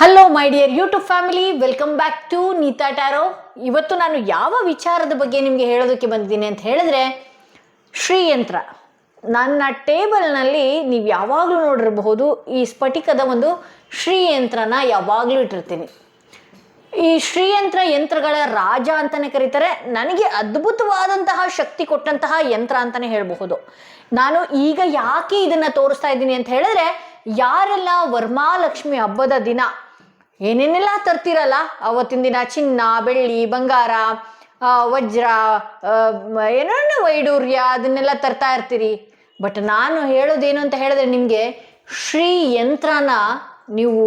Hello my dear YouTube family, welcome back to Neeta tarot. ಇವತ್ತು ನಾನು ಯಾವ ವಿಚಾರದ ಬಗ್ಗೆ ನಿಮಗೆ ಹೇಳೋದಕ್ಕೆ ಬಂದಿದ್ದೀನಿ ಅಂತ ಹೇಳಿದ್ರೆ, ಶ್ರೀಯಂತ್ರ. ನನ್ನ ಟೇಬಲ್ನಲ್ಲಿ ನೀವು ಯಾವಾಗಲೂ ನೋಡಿರಬಹುದು, ಈ ಸ್ಫಟಿಕದ ಒಂದು ಶ್ರೀಯಂತ್ರನ ಯಾವಾಗಲೂ ಇಟ್ಟಿರ್ತೀನಿ. ಈ ಶ್ರೀಯಂತ್ರ ಯಂತ್ರಗಳ ರಾಜ ಅಂತಲೇ ಕರೀತಾರೆ. ನನಗೆ ಅದ್ಭುತವಾದಂತಹ ಶಕ್ತಿ ಕೊಟ್ಟಂತಹ ಯಂತ್ರ ಅಂತಲೇ ಹೇಳಬಹುದು. ನಾನು ಈಗ ಯಾಕೆ ಇದನ್ನು ತೋರಿಸ್ತಾ ಇದ್ದೀನಿ ಅಂತ ಹೇಳಿದ್ರೆ, ಯಾರೆಲ್ಲ ವರಮಹಾಲಕ್ಷ್ಮಿ ಹಬ್ಬದ ದಿನ ಏನೇನೆಲ್ಲ ತರ್ತಿರಲ್ಲ, ಅವತ್ತಿನ ದಿನ ಚಿನ್ನ, ಬೆಳ್ಳಿ, ಬಂಗಾರ, ವಜ್ರ, ಏನೇನೋ ವೈಡೂರ್ಯ ಅದನ್ನೆಲ್ಲ ತರ್ತಾ ಇರ್ತೀರಿ. ಬಟ್ ನಾನು ಹೇಳೋದೇನು ಅಂತ ಹೇಳಿದ್ರೆ, ನಿಮಗೆ ಶ್ರೀ ಯಂತ್ರನ ನೀವು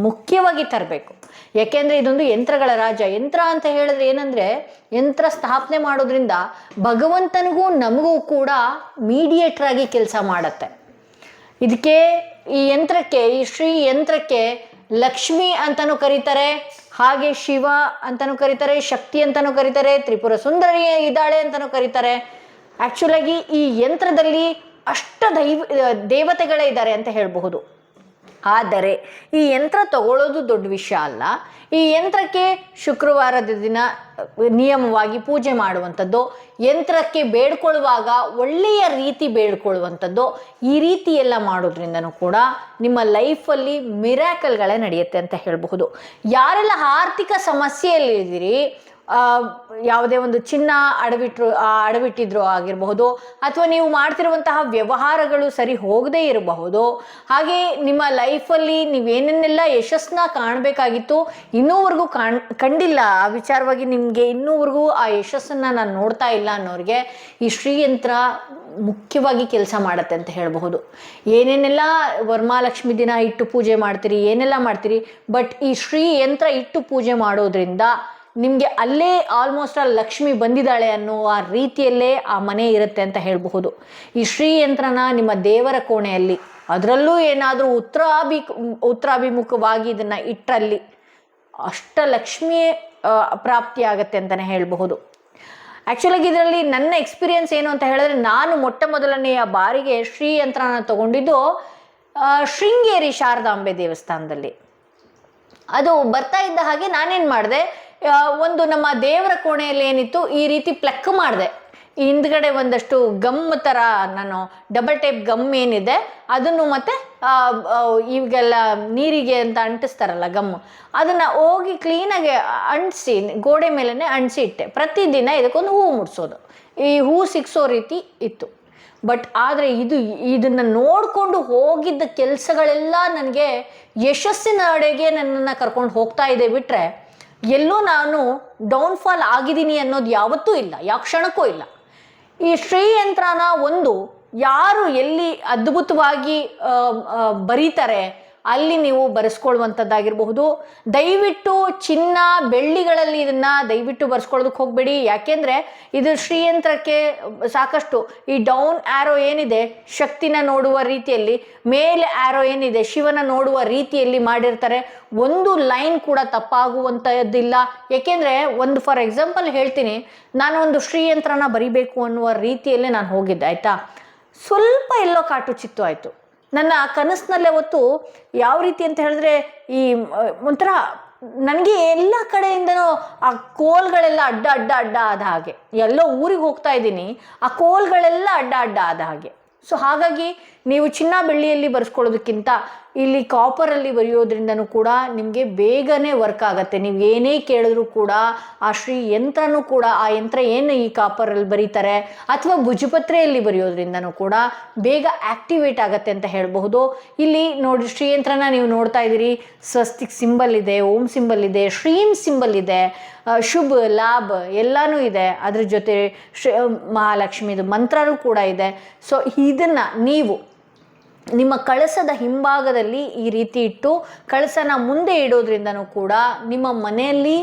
ಮುಖ್ಯವಾಗಿ ತರಬೇಕು. ಯಾಕೆಂದರೆ ಇದೊಂದು ಯಂತ್ರಗಳ ರಾಜ. ಯಂತ್ರ ಅಂತ ಹೇಳಿದ್ರೆ ಏನಂದರೆ, ಯಂತ್ರ ಸ್ಥಾಪನೆ ಮಾಡೋದ್ರಿಂದ ಭಗವಂತನಿಗೂ ನಮಗೂ ಕೂಡ ಮೀಡಿಯೇಟರ್ ಆಗಿ ಕೆಲಸ ಮಾಡುತ್ತೆ. ಇದಕ್ಕೆ ಈ ಯಂತ್ರಕ್ಕೆ, ಈ ಶ್ರೀ ಯಂತ್ರಕ್ಕೆ ಲಕ್ಷ್ಮಿ ಅಂತಲೂ ಕರೀತಾರೆ, ಹಾಗೆ ಶಿವ ಅಂತಲೂ ಕರೀತಾರೆ, ಶಕ್ತಿ ಅಂತಲೂ ಕರೀತಾರೆ, ತ್ರಿಪುರ ಸುಂದರಿ ಇದ್ದಾಳೆ ಅಂತಲೂ ಕರೀತಾರೆ. ಆ್ಯಕ್ಚುಲಾಗಿ ಈ ಯಂತ್ರದಲ್ಲಿ ದೇವತೆಗಳೇ ಇದ್ದಾರೆ ಅಂತ ಹೇಳಬಹುದು. ಆದರೆ ಈ ಯಂತ್ರ ತಗೊಳ್ಳೋದು ದೊಡ್ಡ ವಿಷಯ ಅಲ್ಲ. ಈ ಯಂತ್ರಕ್ಕೆ ಶುಕ್ರವಾರದ ದಿನ ನಿಯಮವಾಗಿ ಪೂಜೆ ಮಾಡುವಂಥದ್ದು, ಯಂತ್ರಕ್ಕೆ ಬೇಡ್ಕೊಳ್ಳುವಾಗ ಒಳ್ಳೆಯ ರೀತಿ ಬೇಡ್ಕೊಳ್ಳುವಂಥದ್ದು, ಈ ರೀತಿ ಎಲ್ಲ ಮಾಡೋದ್ರಿಂದನೂ ಕೂಡ ನಿಮ್ಮ ಲೈಫಲ್ಲಿ ಮಿರಾಕಲ್ಗಳೇ ನಡೆಯುತ್ತೆ ಅಂತ ಹೇಳಬಹುದು. ಯಾರೆಲ್ಲ ಆರ್ಥಿಕ ಸಮಸ್ಯೆಯಲ್ಲಿದ್ದೀರಿ, ಯಾವುದೇ ಒಂದು ಚಿನ್ನ ಅಡವಿಟ್ಟಿದ್ರು ಆಗಿರಬಹುದು, ಅಥವಾ ನೀವು ಮಾಡ್ತಿರುವಂತಹ ವ್ಯವಹಾರಗಳು ಸರಿ ಹೋಗದೇ ಇರಬಹುದು, ಹಾಗೆ ನಿಮ್ಮ ಲೈಫಲ್ಲಿ ನೀವೇನೇನೆಲ್ಲ ಯಶಸ್ಸನ್ನ ಕಾಣಬೇಕಾಗಿತ್ತು ಇನ್ನೂವರೆಗೂ ಕಂಡಿಲ್ಲ, ಆ ವಿಚಾರವಾಗಿ ನಿಮಗೆ ಇನ್ನೂವರೆಗೂ ಆ ಯಶಸ್ಸನ್ನು ನಾನು ನೋಡ್ತಾ ಇಲ್ಲ ಅನ್ನೋರಿಗೆ ಈ ಶ್ರೀಯಂತ್ರ ಮುಖ್ಯವಾಗಿ ಕೆಲಸ ಮಾಡುತ್ತೆ ಅಂತ ಹೇಳಬಹುದು. ಏನೇನೆಲ್ಲ ವರಮಹಾಲಕ್ಷ್ಮಿ ದಿನ ಇಟ್ಟು ಪೂಜೆ ಮಾಡ್ತೀರಿ, ಏನೆಲ್ಲ ಮಾಡ್ತೀರಿ, ಬಟ್ ಈ ಶ್ರೀಯಂತ್ರ ಇಟ್ಟು ಪೂಜೆ ಮಾಡೋದ್ರಿಂದ ನಿಮಗೆ ಅಲ್ಲೇ ಆಲ್ಮೋಸ್ಟ್ ಆ ಲಕ್ಷ್ಮಿ ಬಂದಿದ್ದಾಳೆ ಅನ್ನೋ ಆ ರೀತಿಯಲ್ಲೇ ಆ ಮನೆ ಇರುತ್ತೆ ಅಂತ ಹೇಳಬಹುದು. ಈ ಶ್ರೀಯಂತ್ರನ ನಿಮ್ಮ ದೇವರ ಕೋಣೆಯಲ್ಲಿ, ಅದರಲ್ಲೂ ಏನಾದರೂ ಉತ್ತರಾಭಿಮುಖವಾಗಿ ಇದನ್ನು ಇಟ್ಟರಲ್ಲಿ ಅಷ್ಟಲಕ್ಷ್ಮಿ ಪ್ರಾಪ್ತಿ ಆಗತ್ತೆ ಅಂತಲೇ ಹೇಳಬಹುದು. ಆ್ಯಕ್ಚುಲಾಗಿ ಇದರಲ್ಲಿ ನನ್ನ ಎಕ್ಸ್ಪೀರಿಯನ್ಸ್ ಏನು ಅಂತ ಹೇಳಿದ್ರೆ, ನಾನು ಮೊಟ್ಟ ಮೊದಲನೆಯ ಬಾರಿಗೆ ಶ್ರೀಯಂತ್ರನ ತಗೊಂಡಿದ್ದು ಶೃಂಗೇರಿ ಶಾರದಾಂಬೆ ದೇವಸ್ಥಾನದಲ್ಲಿ. ಅದು ಬರ್ತಾ ಇದ್ದ ಹಾಗೆ ನಾನೇನು ಮಾಡಿದೆ, ಒಂದು ನಮ್ಮ ದೇವರ ಕೋಣೆಯಲ್ಲಿ ಏನಿತ್ತು ಈ ರೀತಿ ಪ್ಲಕ್ ಮಾಡಿದೆ. ಹಿಂದ್ಗಡೆ ಒಂದಷ್ಟು ಗಮ್ ಥರ, ನಾನು ಡಬಲ್ ಟೇಪ್ ಗಮ್ ಏನಿದೆ ಅದನ್ನು, ಮತ್ತು ಇವಾಗೆಲ್ಲ ನೀರಿಗೆ ಅಂತ ಅಂಟಿಸ್ತಾರಲ್ಲ ಗಮ್ಮು, ಅದನ್ನು ಹೋಗಿ ಕ್ಲೀನಾಗಿ ಅಂಟಿಸಿ ಗೋಡೆ ಮೇಲೇ ಅಂಟಿಸಿ ಇಟ್ಟೆ. ಪ್ರತಿದಿನ ಇದಕ್ಕೊಂದು ಹೂವು ಮುಡಿಸೋದು, ಈ ಹೂವು ಸಿಕ್ಸೋ ರೀತಿ ಇತ್ತು. ಬಟ್ ಆದರೆ ಇದನ್ನು ನೋಡಿಕೊಂಡು ಹೋಗಿದ್ದ ಕೆಲಸಗಳೆಲ್ಲ ನನಗೆ ಯಶಸ್ಸಿನ ಅಡೆಗೆ ನನ್ನನ್ನು ಕರ್ಕೊಂಡು ಹೋಗ್ತಾ ಇದೆ ಬಿಟ್ಟರೆ, ಎಲ್ಲೂ ನಾನು ಡೌನ್ಫಾಲ್ ಆಗಿದ್ದೀನಿ ಅನ್ನೋದು ಯಾವತ್ತೂ ಇಲ್ಲ, ಯಾವ ಕ್ಷಣಕ್ಕೂ ಇಲ್ಲ. ಈ ಶ್ರೀಯಂತ್ರನ ಯಾರು ಎಲ್ಲಿ ಅದ್ಭುತವಾಗಿ ಬರೀತಾರೆ ಅಲ್ಲಿ ನೀವು ಬರೆಸ್ಕೊಳ್ಳುವಂಥದ್ದಾಗಿರಬಹುದು. ದಯವಿಟ್ಟು ಚಿನ್ನ ಬೆಳ್ಳಿಗಳಲ್ಲಿ ಇದನ್ನು ದಯವಿಟ್ಟು ಬರೆಸ್ಕೊಳ್ಳೋದಕ್ಕೆ ಹೋಗಬೇಡಿ. ಯಾಕೆಂದರೆ ಇದು ಶ್ರೀಯಂತ್ರಕ್ಕೆ ಸಾಕಷ್ಟು ಈ ಡೌನ್ ಆ್ಯರೋ ಏನಿದೆ ಶಕ್ತಿನ ನೋಡುವ ರೀತಿಯಲ್ಲಿ, ಮೇಲೆ ಆ್ಯರೋ ಏನಿದೆ ಶಿವನ ನೋಡುವ ರೀತಿಯಲ್ಲಿ ಮಾಡಿರ್ತಾರೆ. ಒಂದು ಲೈನ್ ಕೂಡ ತಪ್ಪಾಗುವಂಥದ್ದಿಲ್ಲ. ಏಕೆಂದರೆ ಫಾರ್ ಎಕ್ಸಾಂಪಲ್ ಹೇಳ್ತೀನಿ, ನಾನು ಒಂದು ಶ್ರೀಯಂತ್ರನ ಬರಿಬೇಕು ಅನ್ನುವ ರೀತಿಯಲ್ಲೇ ನಾನು ಹೋಗಿದ್ದೆ, ಆಯಿತಾ. ಸ್ವಲ್ಪ ಎಲ್ಲೋ ಕಾಟು ಚಿತ್ತು ಆಯಿತು. ನನ್ನ ಕನಸಿನಲ್ಲೇ ಹೊತ್ತು ಯಾವ ರೀತಿ ಅಂತ ಹೇಳಿದ್ರೆ, ಈ ಒಂಥರ ನನಗೆ ಎಲ್ಲ ಕಡೆಯಿಂದನೂ ಆ ಕೋಲ್ಗಳೆಲ್ಲ ಅಡ್ಡ ಆದ ಹಾಗೆ, ಎಲ್ಲೋ ಊರಿಗೆ ಹೋಗ್ತಾ ಇದ್ದೀನಿ, ಆ ಕೋಲ್ಗಳೆಲ್ಲ ಅಡ್ಡ ಆದ ಹಾಗೆ. ಸೊ ಹಾಗಾಗಿ ನೀವು ಚಿನ್ನ ಬೆಳ್ಳಿಯಲ್ಲಿ ಬರೆಸ್ಕೊಳ್ಳೋದಕ್ಕಿಂತ ಇಲ್ಲಿ ಕಾಪರಲ್ಲಿ ಬರೆಯೋದ್ರಿಂದನೂ ಕೂಡ ನಿಮಗೆ ಬೇಗನೆ ವರ್ಕ್ ಆಗುತ್ತೆ. ನೀವು ಏನೇ ಕೇಳಿದ್ರೂ ಕೂಡ ಆ ಶ್ರೀ ಯಂತ್ರನೂ ಕೂಡ, ಆ ಯಂತ್ರ ಏನು ಈ ಕಾಪರಲ್ಲಿ ಬರೀತಾರೆ ಅಥವಾ ಭುಜಪತ್ರೆಯಲ್ಲಿ ಬರೆಯೋದ್ರಿಂದನೂ ಕೂಡ ಬೇಗ ಆ್ಯಕ್ಟಿವೇಟ್ ಆಗುತ್ತೆ ಅಂತ ಹೇಳಬಹುದು. ಇಲ್ಲಿ ನೋಡಿ, ಶ್ರೀಯಂತ್ರನ ನೀವು ನೋಡ್ತಾ ಇದ್ದೀರಿ, ಸ್ವಸ್ತಿಕ್ ಸಿಂಬಲ್ ಇದೆ, ಓಂ ಸಿಂಬಲ್ ಇದೆ, ಶ್ರೀಂ ಸಿಂಬಲ್ ಇದೆ, ಶುಭ ಲಾಭ ಎಲ್ಲನೂ ಇದೆ. ಅದ್ರ ಜೊತೆ ಮಹಾಲಕ್ಷ್ಮಿದು ಮಂತ್ರನೂ ಕೂಡ ಇದೆ. ಸೊ ಇದನ್ನು ನೀವು ನಿಮ್ಮ ಕಳಸದ ಹಿಂಭಾಗದಲ್ಲಿ ಈ ರೀತಿ ಇಟ್ಟು ಕಳಸನ ಮುಂದೆ ಇಡೋದ್ರಿಂದನೂ ಕೂಡ ನಿಮ್ಮ ಮನೆಯಲ್ಲಿ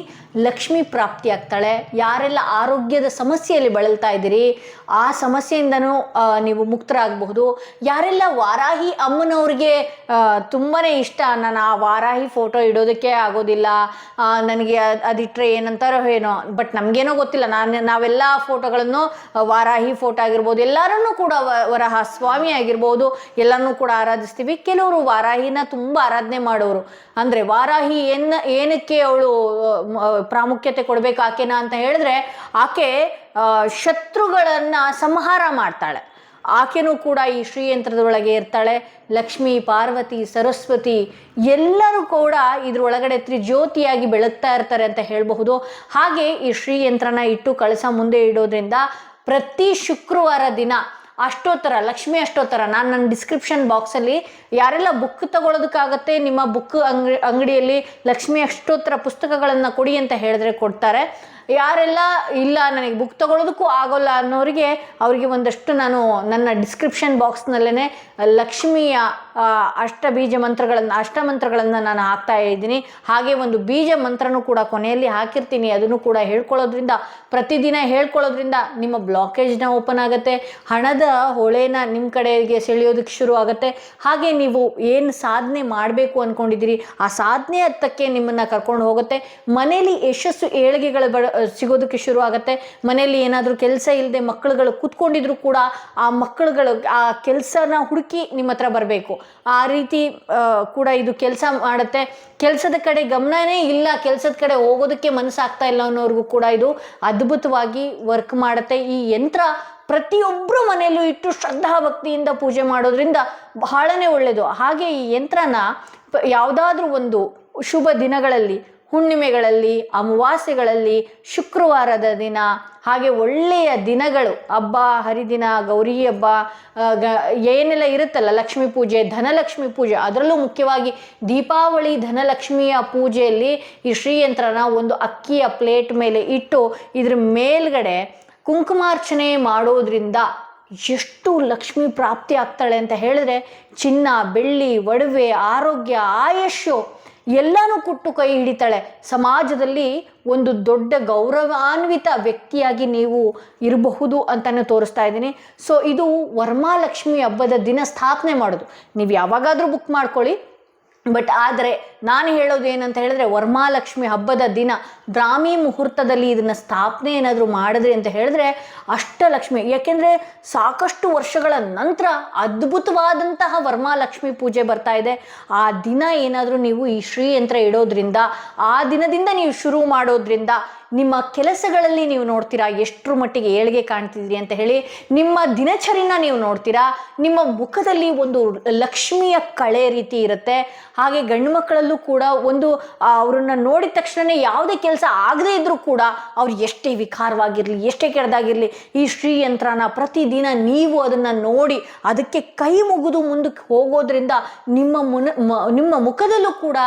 ಲಕ್ಷ್ಮಿ ಪ್ರಾಪ್ತಿ ಆಗ್ತಾಳೆ. ಯಾರೆಲ್ಲ ಆರೋಗ್ಯದ ಸಮಸ್ಯೆಯಲ್ಲಿ ಬಳಲ್ತಾ ಇದ್ದೀರಿ ಆ ಸಮಸ್ಯೆಯಿಂದನೂ ನೀವು ಮುಕ್ತರಾಗಬಹುದು. ಯಾರೆಲ್ಲ ವಾರಾಹಿ ಅಮ್ಮನವ್ರಿಗೆ ತುಂಬಾ ಇಷ್ಟ, ನಾನು ಆ ವಾರಾಹಿ ಫೋಟೋ ಇಡೋದಕ್ಕೆ ಆಗೋದಿಲ್ಲ, ನನಗೆ ಅದಿಟ್ಟರೆ ಏನಂತಾರೋ ಏನೋ, ಬಟ್ ನಮಗೇನೋ ಗೊತ್ತಿಲ್ಲ, ನಾವೆಲ್ಲ ಫೋಟೋಗಳನ್ನು ವಾರಾಹಿ ಫೋಟೋ ಆಗಿರ್ಬೋದು, ಎಲ್ಲರನ್ನೂ ಕೂಡ ವರಹ ಸ್ವಾಮಿ ಆಗಿರ್ಬೋದು ಎಲ್ಲನೂ ಎಲ್ಲನೂ ಕೂಡ ಆರಾಧಿಸ್ತೀವಿ. ಕೆಲವರು ವಾರಾಹಿನ ತುಂಬ ಆರಾಧನೆ ಮಾಡೋರು. ಅಂದರೆ ವಾರಾಹಿ ಏನಕ್ಕೆ ಅವಳು ಪ್ರಾಮುಖ್ಯತೆ ಕೊಡಬೇಕು ಆಕೆನ ಅಂತ ಹೇಳಿದ್ರೆ, ಆಕೆ ಶತ್ರುಗಳನ್ನು ಸಂಹಾರ ಮಾಡ್ತಾಳೆ. ಆಕೆನೂ ಕೂಡ ಈ ಶ್ರೀಯಂತ್ರದೊಳಗೆ ಇರ್ತಾಳೆ. ಲಕ್ಷ್ಮಿ, ಪಾರ್ವತಿ, ಸರಸ್ವತಿ ಎಲ್ಲರೂ ಕೂಡ ಇದ್ರೊಳಗಡೆ ತ್ರಿಜ್ಯೋತಿಯಾಗಿ ಬೆಳಗ್ತಾ ಇರ್ತಾರೆ ಅಂತ ಹೇಳಬಹುದು. ಹಾಗೆ ಈ ಶ್ರೀಯಂತ್ರನ ಇಟ್ಟು ಕಳಸ ಮುಂದೆ ಇಡೋದ್ರಿಂದ ಪ್ರತಿ ಶುಕ್ರವಾರ ದಿನ ಅಷ್ಟೋತ್ತರ, ಲಕ್ಷ್ಮಿ ಅಷ್ಟೋತ್ತರ, ನಾನು ನನ್ನ ಡಿಸ್ಕ್ರಿಪ್ಷನ್ ಬಾಕ್ಸಲ್ಲಿ ಯಾರೆಲ್ಲ ಬುಕ್ ತಗೊಳ್ಳೋದಕ್ಕಾಗತ್ತೆ, ನಿಮ್ಮ ಬುಕ್ ಅಂಗಡಿಯಲ್ಲಿ ಲಕ್ಷ್ಮಿ ಅಷ್ಟೋತ್ತರ ಪುಸ್ತಕಗಳನ್ನು ಕೊಡಿ ಅಂತ ಹೇಳಿದ್ರೆ ಕೊಡ್ತಾರೆ. ಯಾರೆಲ್ಲ ಇಲ್ಲ ನನಗೆ ಬುಕ್ ತಗೊಳ್ಳೋದಕ್ಕೂ ಆಗೋಲ್ಲ ಅನ್ನೋರಿಗೆ ಅವರಿಗೆ ಒಂದಷ್ಟು ನಾನು ನನ್ನ ಡಿಸ್ಕ್ರಿಪ್ಷನ್ ಬಾಕ್ಸ್ನಲ್ಲೇ ಲಕ್ಷ್ಮಿಯ ಅಷ್ಟಮಂತ್ರಗಳನ್ನು ನಾನು ಹಾಕ್ತಾ ಇದ್ದೀನಿ. ಹಾಗೆ ಒಂದು ಬೀಜ ಮಂತ್ರನೂ ಕೂಡ ಕೊನೆಯಲ್ಲಿ ಹಾಕಿರ್ತೀನಿ. ಅದನ್ನು ಕೂಡ ಹೇಳ್ಕೊಳ್ಳೋದ್ರಿಂದ, ಪ್ರತಿದಿನ ಹೇಳ್ಕೊಳ್ಳೋದ್ರಿಂದ ನಿಮ್ಮ ಬ್ಲಾಕೇಜ್ನ ಓಪನ್ ಆಗುತ್ತೆ, ಹಣದ ಹೊಳೆನ ನಿಮ್ಮ ಕಡೆಗೆ ಸೆಳೆಯೋದಕ್ಕೆ ಶುರು ಆಗುತ್ತೆ. ಹಾಗೆ ನೀವು ಏನು ಸಾಧನೆ ಮಾಡಬೇಕು ಅಂದ್ಕೊಂಡಿದ್ದೀರಿ ಆ ಸಾಧನೆ ಹತ್ತಕ್ಕೆ ನಿಮ್ಮನ್ನು ಕರ್ಕೊಂಡು ಹೋಗುತ್ತೆ. ಮನೇಲಿ ಯಶಸ್ಸು ಏಳಿಗೆಗಳು ಸಿಗೋದಕ್ಕೆ ಶುರು ಆಗುತ್ತೆ. ಮನೆಯಲ್ಲಿ ಏನಾದರೂ ಕೆಲಸ ಇಲ್ಲದೆ ಮಕ್ಕಳುಗಳು ಕೂತ್ಕೊಂಡಿದ್ರು ಕೂಡ ಆ ಮಕ್ಕಳುಗಳು ಆ ಕೆಲಸನ ಹುಡುಕಿ ನಿಮ್ಮ ಹತ್ರ ಬರಬೇಕು. ಆ ರೀತಿ ಕೂಡ ಇದು ಕೆಲಸ ಮಾಡುತ್ತೆ. ಕೆಲಸದ ಕಡೆ ಗಮನನೇ ಇಲ್ಲ, ಕೆಲಸದ ಕಡೆ ಹೋಗೋದಕ್ಕೆ ಮನಸ್ಸಾಗ್ತಾ ಇಲ್ಲ ಅನ್ನೋರ್ಗೂ ಕೂಡ ಇದು ಅದ್ಭುತವಾಗಿ ವರ್ಕ್ ಮಾಡುತ್ತೆ. ಈ ಯಂತ್ರ ಪ್ರತಿಯೊಬ್ಬರು ಮನೆಯಲ್ಲೂ ಇಟ್ಟು ಶ್ರದ್ಧಾ ಭಕ್ತಿಯಿಂದ ಪೂಜೆ ಮಾಡೋದ್ರಿಂದ ಬಹಳನೇ ಒಳ್ಳೆಯದು. ಹಾಗೆ ಈ ಯಂತ್ರನ ಯಾವುದಾದ್ರೂ ಒಂದು ಶುಭ ದಿನಗಳಲ್ಲಿ, ಹುಣ್ಣಿಮೆಗಳಲ್ಲಿ, ಅಮಾವಾಸ್ಯೆಗಳಲ್ಲಿ, ಶುಕ್ರವಾರದ ದಿನ, ಹಾಗೆ ಒಳ್ಳೆಯ ದಿನಗಳು, ಹಬ್ಬ ಹರಿದಿನ, ಗೌರಿ ಹಬ್ಬ, ಏನೆಲ್ಲ ಇರುತ್ತಲ್ಲ, ಲಕ್ಷ್ಮೀ ಪೂಜೆ, ಧನಲಕ್ಷ್ಮಿ ಪೂಜೆ, ಅದರಲ್ಲೂ ಮುಖ್ಯವಾಗಿ ದೀಪಾವಳಿ ಧನಲಕ್ಷ್ಮಿಯ ಪೂಜೆಯಲ್ಲಿ ಈ ಶ್ರೀಯಂತ್ರನ ಒಂದು ಅಕ್ಕಿಯ ಪ್ಲೇಟ್ ಮೇಲೆ ಇಟ್ಟು ಇದ್ರ ಮೇಲ್ಗಡೆ ಕುಂಕುಮಾರ್ಚನೆ ಮಾಡೋದ್ರಿಂದ ಎಷ್ಟು ಲಕ್ಷ್ಮಿ ಪ್ರಾಪ್ತಿ ಆಗ್ತಾಳೆ ಅಂತ ಹೇಳಿದ್ರೆ, ಚಿನ್ನ, ಬೆಳ್ಳಿ, ಒಡವೆ, ಆರೋಗ್ಯ, ಆಯುಷ್ಯು ಎಲ್ಲನೂ ಕೊಟ್ಟು ಕೈ ಹಿಡಿತಾಳೆ. ಸಮಾಜದಲ್ಲಿ ಒಂದು ದೊಡ್ಡ ಗೌರವಾನ್ವಿತ ವ್ಯಕ್ತಿಯಾಗಿ ನೀವು ಇರಬಹುದು ಅಂತಲೇ ತೋರಿಸ್ತಾ ಇದ್ದೀನಿ. ಸೊ ಇದು ವರಮಹಾಲಕ್ಷ್ಮಿ ಹಬ್ಬದ ದಿನ ಸ್ಥಾಪನೆ ಮಾಡೋದು. ನೀವು ಯಾವಾಗಾದರೂ ಬುಕ್ ಮಾಡ್ಕೊಳ್ಳಿ. ಬಟ್ ಆದರೆ ನಾನು ಹೇಳೋದು ಏನಂತ ಹೇಳಿದ್ರೆ, ವರಮಹಾಲಕ್ಷ್ಮಿ ಹಬ್ಬದ ದಿನ ಬ್ರಾಹ್ಮಿ ಮುಹೂರ್ತದಲ್ಲಿ ಇದನ್ನು ಸ್ಥಾಪನೆ ಏನಾದರೂ ಮಾಡಿದ್ರಿ ಅಂತ ಹೇಳಿದ್ರೆ ಅಷ್ಟಲಕ್ಷ್ಮಿ. ಯಾಕೆಂದರೆ ಸಾಕಷ್ಟು ವರ್ಷಗಳ ನಂತರ ಅದ್ಭುತವಾದಂತಹ ವರಮಹಾಲಕ್ಷ್ಮಿ ಪೂಜೆ ಬರ್ತಾ ಇದೆ. ಆ ದಿನ ಏನಾದರೂ ನೀವು ಈ ಶ್ರೀಯಂತ್ರ ಇಡೋದ್ರಿಂದ, ಆ ದಿನದಿಂದ ನೀವು ಶುರು ಮಾಡೋದ್ರಿಂದ ನಿಮ್ಮ ಕೆಲಸಗಳಲ್ಲಿ ನೀವು ನೋಡ್ತೀರಾ ಎಷ್ಟರ ಮಟ್ಟಿಗೆ ಏಳಿಗೆ ಕಾಣ್ತಿದ್ರಿ ಅಂತ ಹೇಳಿ. ನಿಮ್ಮ ದಿನಚರಿನ ನೀವು ನೋಡ್ತೀರಾ, ನಿಮ್ಮ ಮುಖದಲ್ಲಿ ಒಂದು ಲಕ್ಷ್ಮಿಯ ಕಳೆ ರೀತಿ ಇರುತ್ತೆ. ಹಾಗೆ ಗಂಡು ಮಕ್ಕಳಲ್ಲೂ ಕೂಡ ಒಂದು ಅವ್ರನ್ನ ನೋಡಿದ ತಕ್ಷಣ ಯಾವುದೇ ಕೆಲಸ ಆಗದೇ ಇದ್ರೂ ಕೂಡ ಅವ್ರು ಎಷ್ಟೇ ವಿಕಾರವಾಗಿರಲಿ, ಎಷ್ಟೇ ಕೆಟ್ಟದಾಗಿರಲಿ, ಈ ಶ್ರೀಯಂತ್ರನ ಪ್ರತಿದಿನ ನೀವು ಅದನ್ನು ನೋಡಿ ಅದಕ್ಕೆ ಕೈ ಮುಗಿದು ಮುಂದಕ್ಕೆ ಹೋಗೋದ್ರಿಂದ ನಿಮ್ಮ ಮುಖದಲ್ಲೂ ಕೂಡ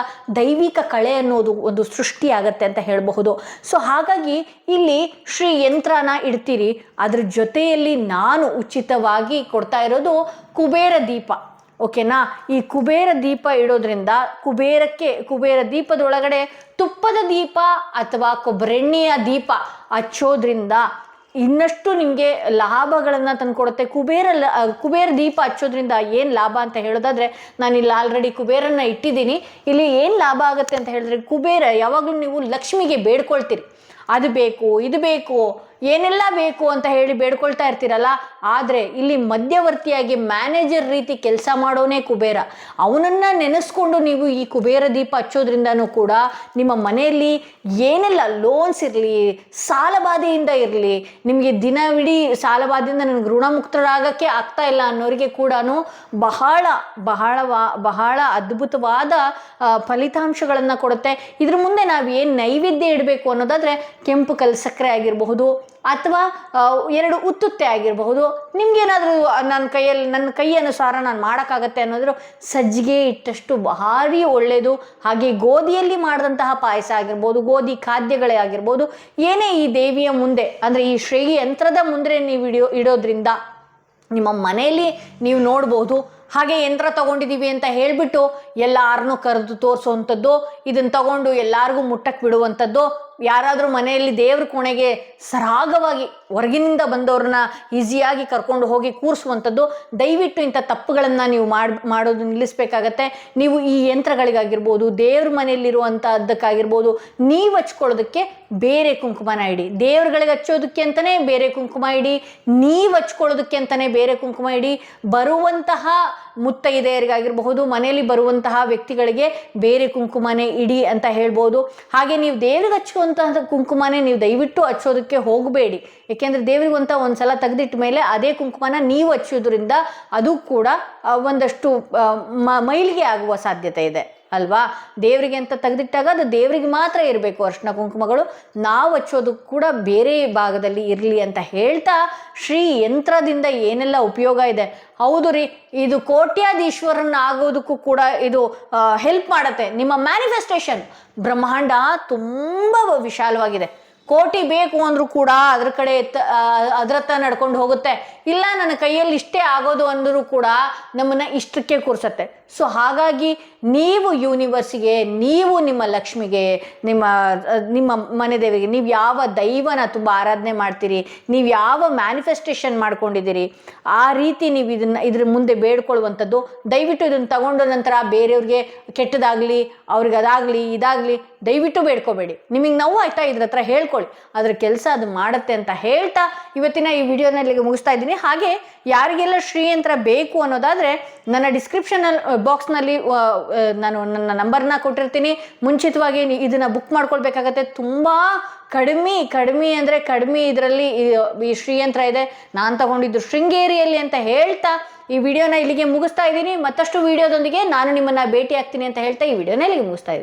ದೈವಿಕ ಕಳೆ ಅನ್ನೋದು ಒಂದು ಸೃಷ್ಟಿಯಾಗತ್ತೆ ಅಂತ ಹೇಳಬಹುದು. ಸೊ ಹಾಗಾಗಿ ಇಲ್ಲಿ ಶ್ರೀಯಂತ್ರನ ಇಡ್ತೀರಿ. ಅದ್ರ ಜೊತೆಯಲ್ಲಿ ನಾನು ಉಚಿತವಾಗಿ ಕೊಡ್ತಾ ಇರೋದು ಕುಬೇರ ದೀಪ. ಓಕೆನಾ? ಈ ಕುಬೇರ ದೀಪ ಇಡೋದ್ರಿಂದ ಕುಬೇರ ದೀಪದೊಳಗಡೆ ತುಪ್ಪದ ದೀಪ ಅಥವಾ ಕೊಬ್ಬರೆಣ್ಣೆಯ ದೀಪ ಹಚ್ಚೋದ್ರಿಂದ ಇನ್ನಷ್ಟು ನಿಮಗೆ ಲಾಭಗಳನ್ನು ತಂದುಕೊಡುತ್ತೆ. ಕುಬೇರ ದೀಪ ಹಚ್ಚೋದ್ರಿಂದ ಏನು ಲಾಭ ಅಂತ ಹೇಳೋದಾದರೆ, ನಾನಿಲ್ಲಿ ಆಲ್ರೆಡಿ ಕುಬೇರನ್ನ ಇಟ್ಟಿದ್ದೀನಿ. ಇಲ್ಲಿ ಏನು ಲಾಭ ಆಗುತ್ತೆ ಅಂತ ಹೇಳಿದ್ರೆ, ಕುಬೇರ ಯಾವಾಗಲೂ ನೀವು ಲಕ್ಷ್ಮಿಗೆ ಬೇಡ್ಕೊಳ್ತೀರಿ, ಅದು ಬೇಕು, ಇದು ಬೇಕು, ಏನೆಲ್ಲ ಬೇಕು ಅಂತ ಹೇಳಿ ಬೇಡ್ಕೊಳ್ತಾ ಇರ್ತೀರಲ್ಲ. ಆದರೆ ಇಲ್ಲಿ ಮಧ್ಯವರ್ತಿಯಾಗಿ ಮ್ಯಾನೇಜರ್ ರೀತಿ ಕೆಲಸ ಮಾಡೋನೇ ಕುಬೇರ. ಅವನನ್ನು ನೆನೆಸ್ಕೊಂಡು ನೀವು ಈ ಕುಬೇರ ದೀಪ ಹಚ್ಚೋದ್ರಿಂದನೂ ಕೂಡ ನಿಮ್ಮ ಮನೆಯಲ್ಲಿ ಏನೆಲ್ಲ ಲೋನ್ಸ್ ಇರಲಿ, ಸಾಲಬಾಧೆಯಿಂದ ಇರಲಿ, ನಿಮಗೆ ದಿನವಿಡೀ ಸಾಲಬಾಧೆಯಿಂದ ನನಗೆ ಋಣಮುಕ್ತರಾಗಕ್ಕೆ ಆಗ್ತಾ ಇಲ್ಲ ಅನ್ನೋರಿಗೆ ಕೂಡ ಬಹಳ ಬಹಳ ಬಹಳ ಅದ್ಭುತವಾದ ಫಲಿತಾಂಶಗಳನ್ನು ಕೊಡುತ್ತೆ. ಇದ್ರ ಮುಂದೆ ನಾವು ಏನು ನೈವೇದ್ಯ ಇಡಬೇಕು ಅನ್ನೋದಾದರೆ, ಕೆಂಪು ಕಲ್ಲು ಸಕ್ಕರೆ ಆಗಿರಬಹುದು ಅಥವಾ 2 ಉತ್ತುತ್ತೆ ಆಗಿರಬಹುದು. ನಿಮ್ಗೇನಾದರೂ ನನ್ನ ಕೈ ಅನುಸಾರ ನಾನು ಮಾಡೋಕ್ಕಾಗತ್ತೆ ಅನ್ನೋದ್ರು ಸಜ್ಜಿಗೆ ಇಟ್ಟಷ್ಟು ಭಾರಿ ಒಳ್ಳೆಯದು. ಹಾಗೆ ಗೋಧಿಯಲ್ಲಿ ಮಾಡಿದಂತಹ ಪಾಯಸ ಆಗಿರ್ಬೋದು, ಗೋಧಿ ಖಾದ್ಯಗಳೇ ಆಗಿರ್ಬೋದು, ಏನೇ ಈ ದೇವಿಯ ಮುಂದೆ ಅಂದರೆ ಈ ಶ್ರೀಯಂತ್ರದ ಮುಂದೆ ನೀವು ಇಡೋದ್ರಿಂದ ನಿಮ್ಮ ಮನೆಯಲ್ಲಿ ನೀವು ನೋಡ್ಬೋದು. ಹಾಗೆ ಯಂತ್ರ ತಗೊಂಡಿದ್ದೀವಿ ಅಂತ ಹೇಳಿಬಿಟ್ಟು ಎಲ್ಲಾರನ್ನೂ ಕರೆದು ತೋರಿಸುವಂಥದ್ದು, ಇದನ್ನು ತಗೊಂಡು ಎಲ್ಲರಿಗೂ ಮುಟ್ಟಕ್ಕೆ ಬಿಡುವಂಥದ್ದು, ಯಾರಾದರೂ ಮನೆಯಲ್ಲಿ ದೇವ್ರ ಕೋಣೆಗೆ ಸರಾಗವಾಗಿ ಹೊರಗಿನಿಂದ ಬಂದವ್ರನ್ನ ಈಸಿಯಾಗಿ ಕರ್ಕೊಂಡು ಹೋಗಿ ಕೂರಿಸುವಂಥದ್ದು, ದಯವಿಟ್ಟು ಇಂಥ ತಪ್ಪುಗಳನ್ನು ನೀವು ಮಾಡೋದು ನಿಲ್ಲಿಸಬೇಕಾಗತ್ತೆ. ನೀವು ಈ ಯಂತ್ರಗಳಿಗಾಗಿರ್ಬೋದು, ದೇವ್ರ ಮನೆಯಲ್ಲಿರುವಂಥದ್ದಕ್ಕಾಗಿರ್ಬೋದು, ನೀವು ಹಚ್ಕೊಳ್ಳೋದಕ್ಕೆ ಬೇರೆ ಕುಂಕುಮನ ಇಡಿ. ದೇವ್ರುಗಳಿಗೆ ಹಚ್ಚೋದಕ್ಕೆ ಅಂತಲೇ ಬೇರೆ ಕುಂಕುಮ ಇಡಿ, ನೀವು ಹಚ್ಕೊಳ್ಳೋದಕ್ಕೆ ಅಂತಲೇ ಬೇರೆ ಕುಂಕುಮ ಇಡಿ. ಬರುವಂತಹ ಮುತ್ತೈದೆಯರಿಗಾಗಿರಬಹುದು, ಮನೆಯಲ್ಲಿ ಬರುವಂತಹ ವ್ಯಕ್ತಿಗಳಿಗೆ ಬೇರೆ ಕುಂಕುಮನೇ ಇಡಿ ಅಂತ ಹೇಳ್ಬೋದು. ಹಾಗೆ ನೀವು ದೇವರಿಗೆ ಹಚ್ಚುವಂತಹ ಕುಂಕುಮನೇ ನೀವು ದಯವಿಟ್ಟು ಹಚ್ಚೋದಕ್ಕೆ ಹೋಗಬೇಡಿ. ಏಕೆಂದರೆ ದೇವರಿಗೂ ಅಂತ ಒಂದ್ಸಲ ತೆಗೆದಿಟ್ಟ ಮೇಲೆ ಅದೇ ಕುಂಕುಮನ ನೀವು ಹಚ್ಚೋದ್ರಿಂದ ಅದು ಕೂಡ ಒಂದಷ್ಟು ಮೈಲಿಗೆ ಆಗುವ ಸಾಧ್ಯತೆ ಇದೆ ಅಲ್ವಾ. ದೇವರಿಗೆ ಅಂತ ತೆಗೆದಿಟ್ಟಾಗ ಅದು ದೇವರಿಗೆ ಮಾತ್ರ ಇರಬೇಕು ಅರ್ಶಿನ ಕುಂಕುಮಗಳು, ನಾವು ಹಚ್ಚೋದು ಕೂಡ ಬೇರೆ ಭಾಗದಲ್ಲಿ ಇರಲಿ ಅಂತ ಹೇಳ್ತಾ, ಶ್ರೀ ಯಂತ್ರದಿಂದ ಏನೆಲ್ಲ ಉಪಯೋಗ ಇದೆ. ಹೌದು ರೀ, ಇದು ಕೋಟ್ಯಾಧೀಶ್ವರನ್ನ ಆಗೋದಕ್ಕೂ ಕೂಡ ಇದು ಹೆಲ್ಪ್ ಮಾಡುತ್ತೆ. ನಿಮ್ಮ ಮ್ಯಾನಿಫೆಸ್ಟೇಷನ್ ಬ್ರಹ್ಮಾಂಡ ತುಂಬ ವಿಶಾಲವಾಗಿದೆ. ಕೋಟಿ ಬೇಕು ಅಂದರೂ ಕೂಡ ಅದ್ರ ಕಡೆ ಅದರತ್ತ ನಡ್ಕೊಂಡು ಹೋಗುತ್ತೆ. ಇಲ್ಲ ನನ್ನ ಕೈಯಲ್ಲಿ ಇಷ್ಟೇ ಆಗೋದು ಅಂದರೂ ಕೂಡ ನಮ್ಮನ್ನು ಇಷ್ಟಕ್ಕೆ ಕೂರಿಸುತ್ತೆ. ಸೊ ಹಾಗಾಗಿ ನೀವು ಯೂನಿವರ್ಸಿಗೆ, ನೀವು ನಿಮ್ಮ ಲಕ್ಷ್ಮಿಗೆ, ನಿಮ್ಮ ಮನೆ ದೇವರಿಗೆ, ನೀವು ಯಾವ ದೈವನ ತುಂಬ ಆರಾಧನೆ ಮಾಡ್ತೀರಿ, ನೀವು ಯಾವ ಮ್ಯಾನಿಫೆಸ್ಟೇಷನ್ ಮಾಡ್ಕೊಂಡಿದ್ದೀರಿ, ಆ ರೀತಿ ನೀವು ಇದ್ರ ಮುಂದೆ ಬೇಡ್ಕೊಳ್ಳುವಂಥದ್ದು. ದಯವಿಟ್ಟು ಇದನ್ನು ತಗೊಂಡ ನಂತರ ಬೇರೆಯವ್ರಿಗೆ ಕೆಟ್ಟದಾಗಲಿ, ಅವ್ರಿಗೆ ಅದಾಗಲಿ ಇದಾಗಲಿ ದಯವಿಟ್ಟು ಬೇಡ್ಕೋಬೇಡಿ. ನಿಮಗೆ ನೋವು ಆಯ್ತಾ ಇದ್ರ ಹತ್ರ ಹೇಳ್ಕೊಳ್ಳಿ, ಅದ್ರ ಕೆಲಸ ಅದು ಮಾಡುತ್ತೆ ಅಂತ ಹೇಳ್ತಾ ಇವತ್ತಿನ ಈ ವಿಡಿಯೋನ ಇಲ್ಲಿಗೆ ಮುಗಿಸ್ತಾ ಇದ್ದೀನಿ. ಹಾಗೆ ಯಾರಿಗೆಲ್ಲ ಶ್ರೀಯಂತ್ರ ಬೇಕು ಅನ್ನೋದಾದರೆ ನನ್ನ ಡಿಸ್ಕ್ರಿಪ್ಷನ್ ಬಾಕ್ಸ್ನಲ್ಲಿ ನಾನು ನನ್ನ ನಂಬರ್ನ ಕೊಟ್ಟಿರ್ತೀನಿ. ಮುಂಚಿತವಾಗಿ ಇದನ್ನು ಬುಕ್ ಮಾಡ್ಕೊಳ್ಬೇಕಾಗತ್ತೆ. ತುಂಬ ಕಡಿಮೆ ಅಂದರೆ ಕಡಿಮೆ ಇದರಲ್ಲಿ ಈ ಶ್ರೀಯಂತ್ರ ಇದೆ. ನಾನು ತಗೊಂಡಿದ್ದು ಶೃಂಗೇರಿಯಲ್ಲಿ ಅಂತ ಹೇಳ್ತಾ ಈ ವಿಡಿಯೋನ ಇಲ್ಲಿಗೆ ಮುಗಿಸ್ತಾ ಇದ್ದೀನಿ. ಮತ್ತಷ್ಟು ವಿಡಿಯೋದೊಂದಿಗೆ ನಾನು ನಿಮ್ಮನ್ನು ಭೇಟಿ ಆಗ್ತೀನಿ ಅಂತ ಹೇಳ್ತಾ ಈ ವಿಡಿಯೋನ ಇಲ್ಲಿಗೆ ಮುಗಿಸ್ತಾ ಇದ್ದೀನಿ.